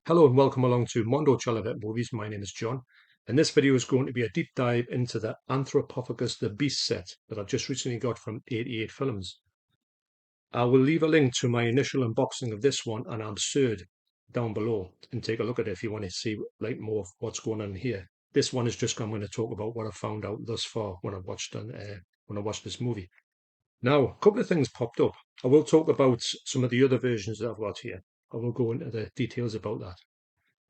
Hello and welcome along to Mondo Chelloveck Movies. My name is John, and this video is going to be a deep dive into the Anthropophagous The Beast set that I've just recently got from 88 Films. I will leave a link to my initial unboxing of this one and Absurd down below and take a look at it if you want to see like more of what's going on here. This one is just I'm going to talk about what I found out thus far when I watched this movie. Now, a couple of things popped up. I will talk about some of the other versions that I've got here. I will go into the details about that.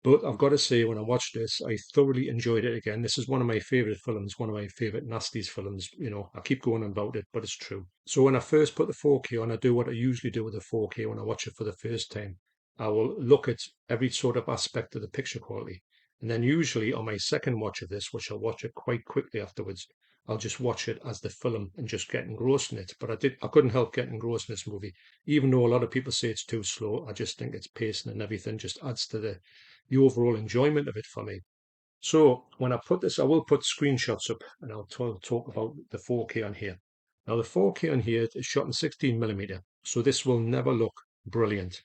But I've got to say, when I watched this, I thoroughly enjoyed it again. This is one of my favourite films, one of my favourite Nasties films. You know, I keep going on about it, but it's true. So when I first put the 4K on, I do what I usually do with the 4K when I watch it for the first time. I will look at every sort of aspect of the picture quality. And then usually on my second watch of this, which I'll watch it quite quickly afterwards, I'll just watch it as the film and just get engrossed in it. But I couldn't help getting engrossed in this movie. Even though a lot of people say it's too slow, I just think its pacing and everything just adds to the overall enjoyment of it for me. So when I put this, I will put screenshots up and I'll talk about the 4K on here. Now the 4K on here is shot in 16mm, so this will never look brilliant,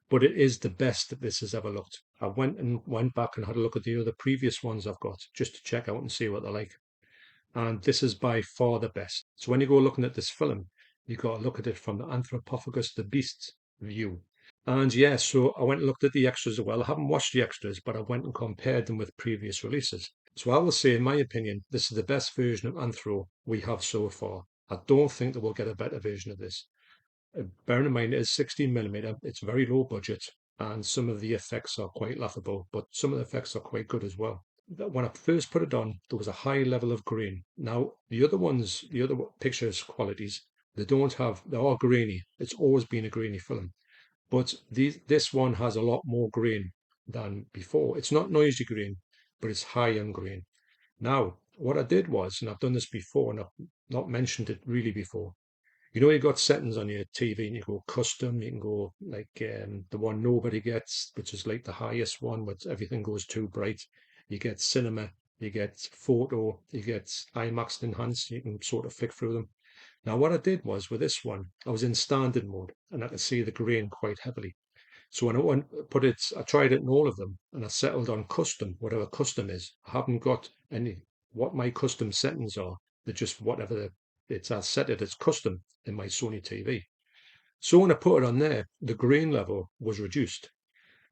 but it is the best that this has ever looked. I went back and had a look at the other previous ones I've got just to check out and see what they're like. And this is by far the best. So when you go looking at this film, you've got to look at it from the Anthropophagous The Beast view. And yeah, so I went and looked at the extras as well. I haven't watched the extras, but I went and compared them with previous releases. So I will say, in my opinion, this is the best version of Anthro we have so far. I don't think that we'll get a better version of this. Bearing in mind it is 16mm, it's very low budget, and some of the effects are quite laughable, but some of the effects are quite good as well. When I first put it on, there was a high level of grain. Now, the other pictures qualities, they are grainy. It's always been a grainy film. But this one has a lot more grain than before. It's not noisy grain, but it's high on grain. Now, what I did was, and I've done this before, and I've not mentioned it really before. You know, you've got settings on your TV, and you go custom. You can go like the one nobody gets, which is like the highest one, but everything goes too bright. You get cinema, you get photo, you get IMAX enhanced. You can sort of flick through them. Now, what I did was with this one, I was in standard mode and I could see the grain quite heavily. So when I tried it in all of them and I settled on custom, whatever custom is. I haven't got what my custom settings are. They're just whatever it's I set it as custom in my Sony TV. So when I put it on there, the grain level was reduced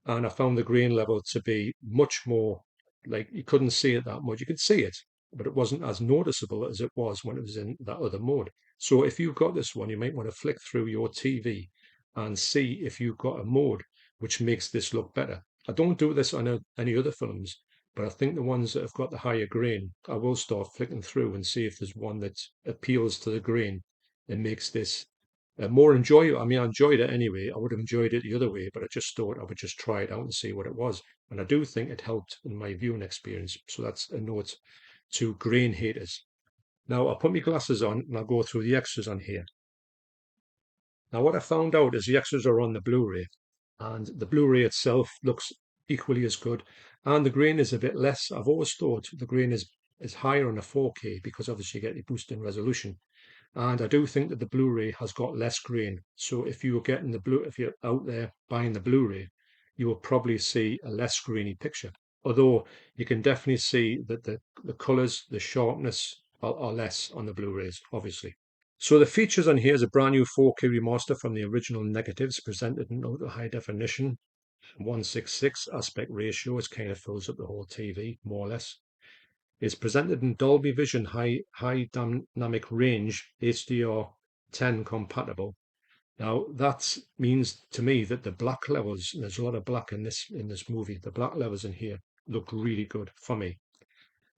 and I found the grain level to be much more like you couldn't see it that much. You could see it, but it wasn't as noticeable as it was when it was in that other mode. So if you've got this one, you might want to flick through your TV and see if you've got a mode which makes this look better. I don't do this on any other films, but I think the ones that have got the higher grain, I will start flicking through and see if there's one that appeals to the grain and makes this more enjoyable. I mean, I enjoyed it anyway. I would have enjoyed it the other way, but I just thought I would just try it out and see what it was. And I do think it helped in my viewing experience. So that's a note to grain haters. Now I'll put my glasses on and I'll go through the extras on here. Now what I found out is the extras are on the Blu-ray, and the Blu-ray itself looks equally as good, and the grain is a bit less. I've always thought the grain is higher on a 4K because obviously you get a boost in resolution. And I do think that the Blu-ray has got less grain. So if if you're out there buying the Blu-ray, you will probably see a less grainy picture. Although you can definitely see that the colors, the sharpness are less on the Blu-rays, obviously. So the features on here is a brand new 4K remaster from the original negatives presented in ultra high definition, 1:6 aspect ratio. It kind of fills up the whole TV, more or less. It's presented in Dolby Vision high dynamic range HDR10 compatible. Now that means to me that the black levels, and there's a lot of black in this movie, the black levels in here look really good for me.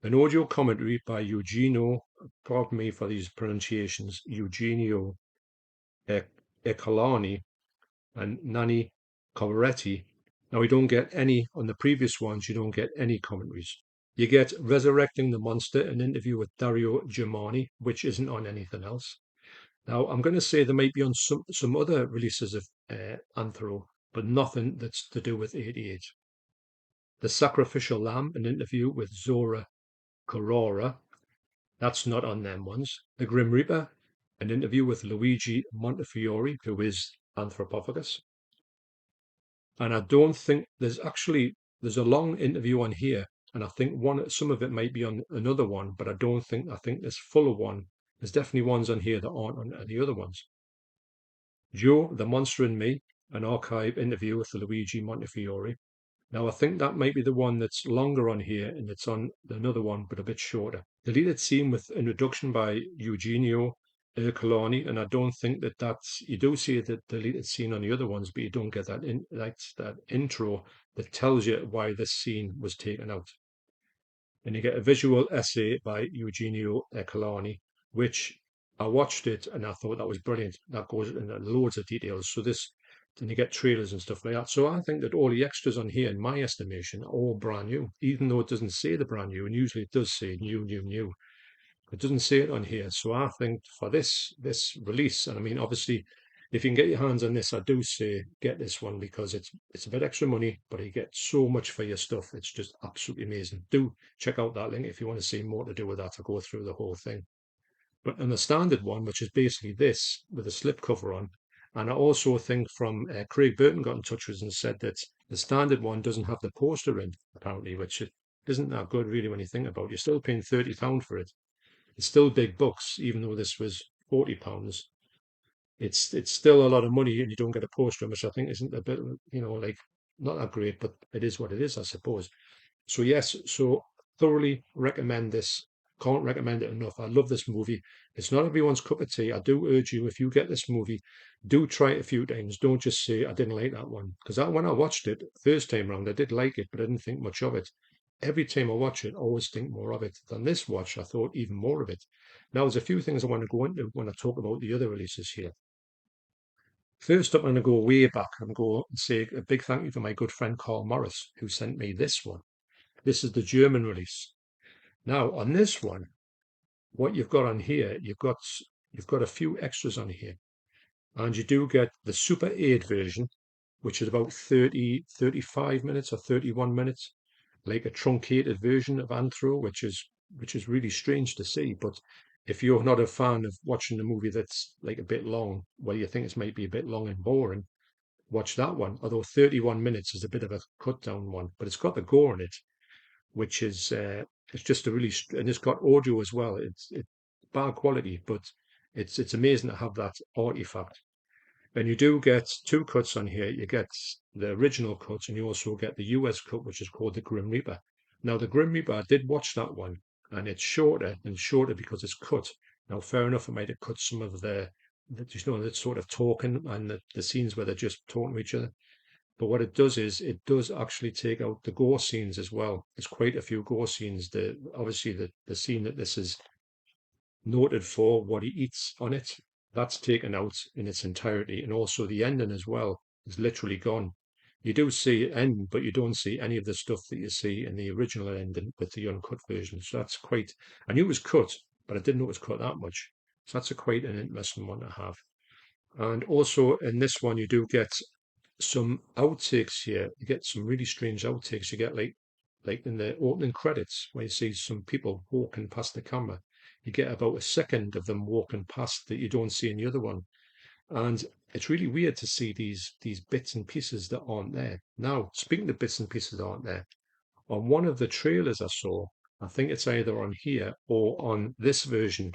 An audio commentary by Eugenio, pardon me for these pronunciations, Eugenio Ecolani and Nanni Coveretti. Now we don't get any on the previous ones, you don't get any commentaries. You get Resurrecting the Monster, an interview with Dario Germani, which isn't on anything else. Now, I'm going to say there might be on some other releases of Anthro, but nothing that's to do with 88. The Sacrificial Lamb, an interview with Zora Corora. That's not on them ones. The Grim Reaper, an interview with Luigi Montefiore, who is Anthropophagus. And I don't think there's a long interview on here, and I think some of it might be on another one, but I think there's fuller one. There's definitely ones on here that aren't on the other ones. Joe, the Monster in Me, an archive interview with Luigi Montefiore. Now, I think that might be the one that's longer on here, and it's on another one, but a bit shorter. Deleted scene with introduction by Eugenio Ercolani, and I don't think that's, you do see the deleted scene on the other ones, but you don't get that intro that tells you why this scene was taken out. And you get a visual essay by Eugenio Ercolani, which I watched it and I thought that was brilliant. That goes into loads of details. So then you get trailers and stuff like that. So I think that all the extras on here, in my estimation, are all brand new, even though it doesn't say the brand new, and usually it does say new, new, new. It doesn't say it on here. So I think for this release, and I mean, obviously, if you can get your hands on this, I do say get this one because it's a bit extra money, but you get so much for your stuff. It's just absolutely amazing. Do check out that link if you want to see more to do with that. I'll go through the whole thing. But on the standard one, which is basically this with a slip cover on, and I also think from Craig Burton got in touch with us and said that the standard one doesn't have the poster in, apparently, which it isn't that good really when you think about it. You're still paying £30 for it. It's still big bucks, even though this was £40. It's still a lot of money, and you don't get a poster, which I think isn't a bit, like not that great, but it is what it is, I suppose. So yes, so thoroughly recommend this. Can't recommend it enough. I love this movie. It's not everyone's cup of tea. I do urge you, if you get this movie, do try it a few times. Don't just say I didn't like that one, because when I watched it first time round, I did like it, but I didn't think much of it. Every time I watch it, I always think more of it. Than this watch, I thought even more of it. Now, there's a few things I want to go into when I talk about the other releases here. First up, I'm going to go way back and go and say a big thank you to my good friend Carl Morris, who sent me this one. This is the German release. Now, on this one, what you've got on here, you've got a few extras on here. And you do get the Super 8 version, which is about 35 minutes or 31 minutes, like a truncated version of Anthro, which is really strange to see. But if you're not a fan of watching a movie that's like a bit long, well, you think it might be a bit long and boring, watch that one. Although 31 minutes is a bit of a cut down one, but it's got the gore in it, which is it's just a really and it's got audio as well. It's bad quality, but it's amazing to have that artifact. And you do get two cuts on here. You get the original cut, and you also get the US cut, which is called the Grim Reaper. Now, the Grim Reaper, I did watch that one, and it's shorter and shorter because it's cut. Now, fair enough, it might have cut some of the sort of talking and the scenes where they're just talking to each other. But what it does is it does actually take out the gore scenes as well. There's quite a few gore scenes. Obviously the scene that this is noted for, what he eats on it, that's taken out in its entirety, and also the ending as well is literally gone. You do see it end, but you don't see any of the stuff that you see in the original ending with the uncut version. So that's quite. I knew it was cut, but I didn't know it was cut that much. So that's quite an interesting one to have. And also in this one, you do get some outtakes here. You get some really strange outtakes. You get like in the opening credits where you see some people walking past the camera. You get about a second of them walking past that you don't see in the other one. And it's really weird to see these bits and pieces that aren't there. Now, speaking of bits and pieces that aren't there, on one of the trailers I saw, I think it's either on here or on this version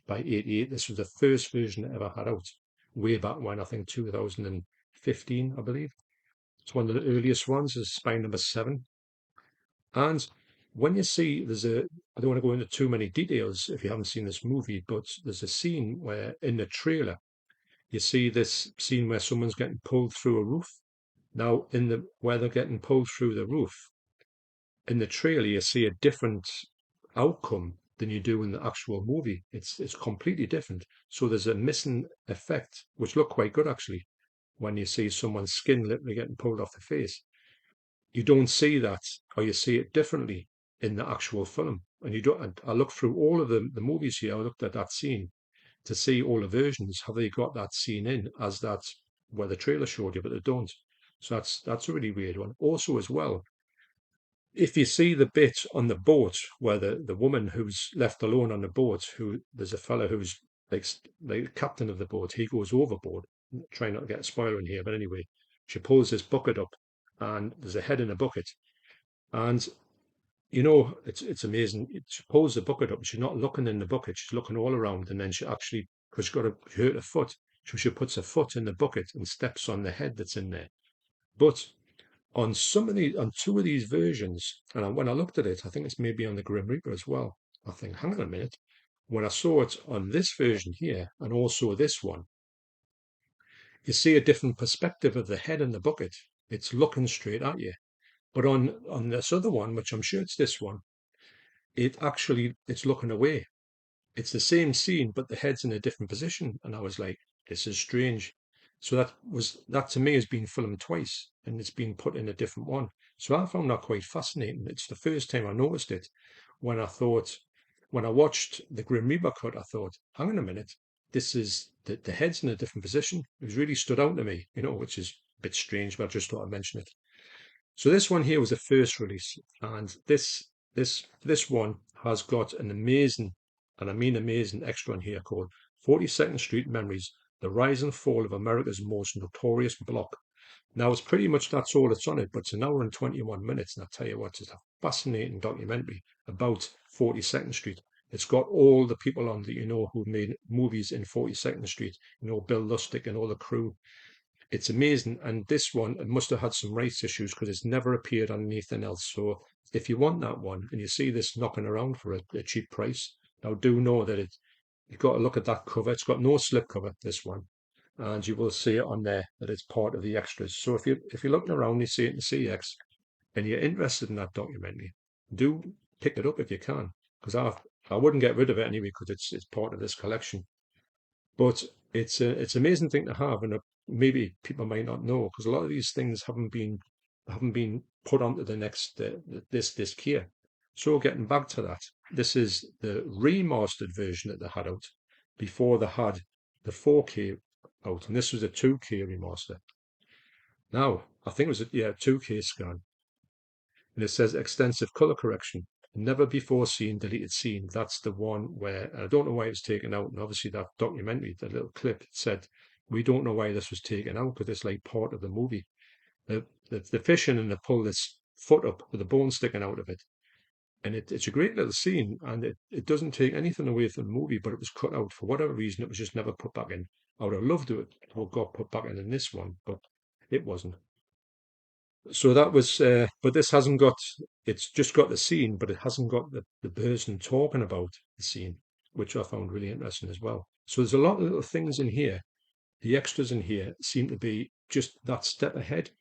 by 88. This was the first version I ever had out, way back when, I think 2015, I believe. It's one of the earliest ones, is spine number 7. And when you see, I don't want to go into too many details if you haven't seen this movie, but there's a scene where in the trailer, you see this scene where someone's getting pulled through a roof. Now, where they're getting pulled through the roof, in the trailer, you see a different outcome than you do in the actual movie. It's completely different. So there's a missing effect, which looked quite good actually, when you see someone's skin literally getting pulled off the face. You don't see that, or you see it differently in the actual film. And you don't. I looked through all of the movies here. I looked at that scene to see all the versions. Have they got that scene in as that where the trailer showed you, but they don't. So that's a really weird one. Also, as well, if you see the bit on the boat where the woman who's left alone on the boat, who there's a fella who's like the captain of the boat, he goes overboard. Try not to get a spoiler in here, but anyway, she pulls this bucket up and there's a head in a bucket. And you know, it's amazing. She pulls the bucket up. She's not looking in the bucket. She's looking all around, and then she actually, because she's got to hurt her foot, so she puts her foot in the bucket and steps on the head that's in there. But on two of these versions, and when I looked at it, I think it's maybe on the Grim Reaper as well. I think, hang on a minute. When I saw it on this version here, and also this one, you see a different perspective of the head in the bucket. It's looking straight at you. But on this other one, which I'm sure it's this one, it's looking away. It's the same scene, but the head's in a different position. And I was like, this is strange. So that to me has been filmed twice and it's been put in a different one. So I found that quite fascinating. It's the first time I noticed it when when I watched the Grim Reaper cut, I thought, hang on a minute, this is the head's in a different position. It was really stood out to me, which is a bit strange, but I just thought I'd mention it. So this one here was the first release, and this one has got an amazing, and I mean amazing, extra on here called 42nd Street Memories: The Rise and Fall of America's Most Notorious Block. Now it's pretty much that's all that's on it, but it's an hour and 21 minutes, and I tell you what, it's a fascinating documentary about 42nd Street. It's got all the people on that who made movies in 42nd Street, Bill Lustig and all the crew. It's amazing. And this one, it must have had some rights issues because it's never appeared on anything else. So if you want that one and you see this knocking around for a cheap price, now do know that you've got to look at that cover. It's got no slipcover, this one. And you will see it on there that it's part of the extras. So if you're looking around, you see it in the CX and you're interested in that documentary, do pick it up if you can. Because I wouldn't get rid of it anyway because it's part of this collection. But it's an amazing thing to have, and maybe people might not know because a lot of these things haven't been put onto the next this here. So getting back to that, this is the remastered version that they had out before they had the 4K out, and this was a 2K remaster. Now I think it was a 2K scan, and it says extensive color correction. Never before seen deleted scene. That's the one where I don't know why it was taken out. And obviously that documentary, the little clip said, we don't know why this was taken out because it's like part of the movie. The fishing and they pull this foot up with a bone sticking out of it. And it's a great little scene and it doesn't take anything away from the movie, but it was cut out for whatever reason. It was just never put back in. I would have loved it to have got put back in this one, but it wasn't. So that was, but this hasn't got, it's just got the scene, but it hasn't got the person talking about the scene, which I found really interesting as well. So there's a lot of little things in here. The extras in here seem to be just that step ahead.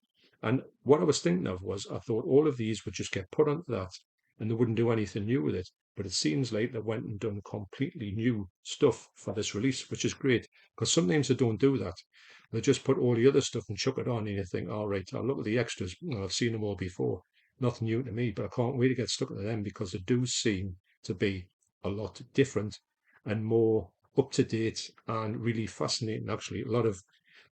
And what I was thinking of was I thought all of these would just get put onto that and they wouldn't do anything new with it. But it seems like they went and done completely new stuff for this release, which is great because sometimes they don't do that. They just put all the other stuff and chuck it on, and you think, all right, I'll look at the extras. I've seen them all before. Nothing new to me, but I can't wait to get stuck into them because they do seem to be a lot different and more up to date and really fascinating. Actually, a lot of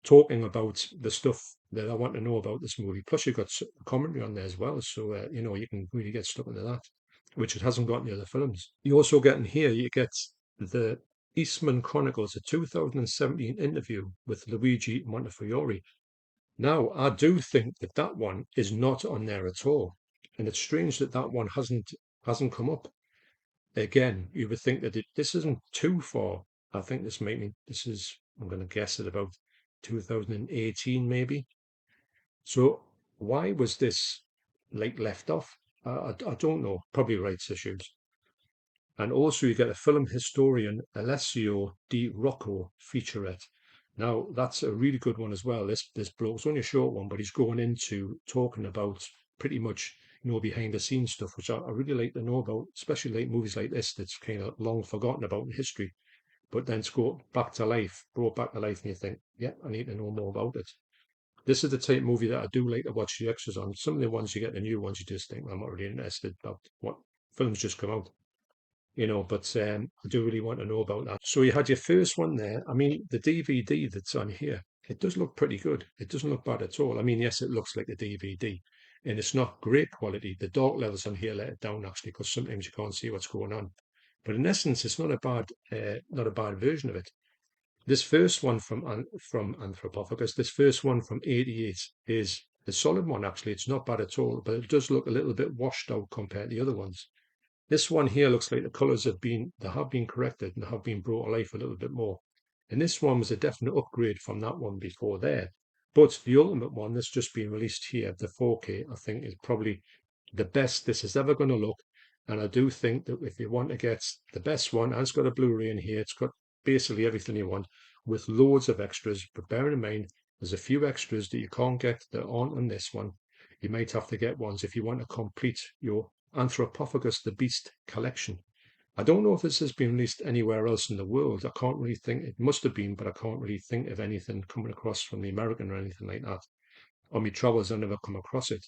talking about the stuff that I want to know about this movie. Plus, you've got commentary on there as well, so you can really get stuck into that, which it hasn't got in the other films. You also get in here, you get the Eastman Chronicles, a 2017 interview with Luigi Montefiore. Now, I do think that that one is not on there at all, and it's strange that that one hasn't come up. Again, you would think that this isn't too far. I think this is, I'm going to guess at about 2018 maybe. So why was this like left off? I don't know. Probably rights issues. And also you get a film historian, Alessio Di Rocco featurette. Now that's a really good one as well. This bloke's only a short one, but he's going into talking about pretty much behind the scenes stuff, which I really like to know about, especially like movies like this that's kind of long forgotten about in history, but then it's brought back to life, and you think, yeah, I need to know more about it. This is the type of movie that I do like to watch the extras on. Some of the ones you get, the new ones, you just think, I'm not really interested about what films just come out, but I do really want to know about that. So you had your first one there. I mean, the DVD that's on here, it does look pretty good. It doesn't look bad at all. I mean, yes, it looks like a DVD and it's not great quality. The dark levels on here let it down actually because sometimes you can't see what's going on. But in essence, it's not a bad version of it. This first one from Anthropophagus, this first one from '88 is a solid one actually. It's not bad at all, but it does look a little bit washed out compared to the other ones. This one here looks like the colours have been corrected and have been brought to life a little bit more. And this one was a definite upgrade from that one before there. But the ultimate one that's just been released here, the 4K, I think is probably the best this is ever going to look. And I do think that if you want to get the best one, and it's got a Blu-ray in here, it's got basically everything you want with loads of extras. But bearing in mind, there's a few extras that you can't get that aren't on this one. You might have to get ones if you want to complete your Anthropophagous The Beast collection. I don't know if this has been released anywhere else in the world. I can't really think. It must have been, but I can't really think of anything coming across from the American or anything like that. On my travels, I never come across it.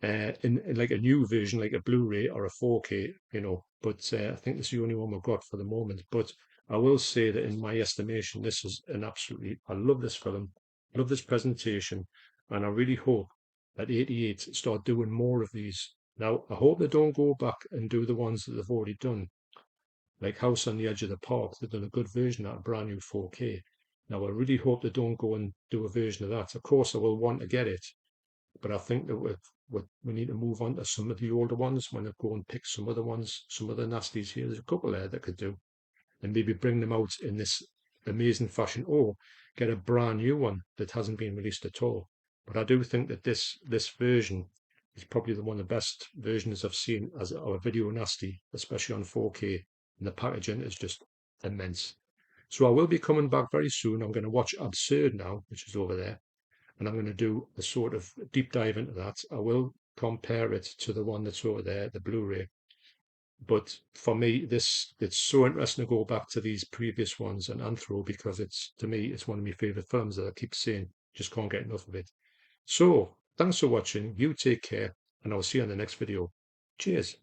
In like a new version, like a Blu-ray or a 4K, you know. But I think this is the only one we've got for the moment. But I will say that in my estimation, this is an absolutely. I love this film, love this presentation, and I really hope that 88 start doing more of these. Now, I hope they don't go back and do the ones that they've already done, like House on the Edge of the Park. They've done a good version of that, a brand new 4K. Now, I really hope they don't go and do a version of that. Of course, I will want to get it, but I think that we need to move on to some of the older ones when I go and pick some other ones, some of the nasties here. There's a couple there that could do, and maybe bring them out in this amazing fashion, or get a brand new one that hasn't been released at all. But I do think that this version is probably the one of the best versions I've seen as a video nasty, especially on 4K, and the packaging is just immense. So I will be coming back very soon. I'm going to watch Absurd now, which is over there, and I'm going to do a sort of deep dive into that. I will compare it to the one that's over there, the Blu-ray. But for me, it's so interesting to go back to these previous ones and Anthro, because it's, to me, it's one of my favorite films that I keep saying, just can't get enough of it. So thanks for watching. You take care, and I'll see you on the next video. Cheers.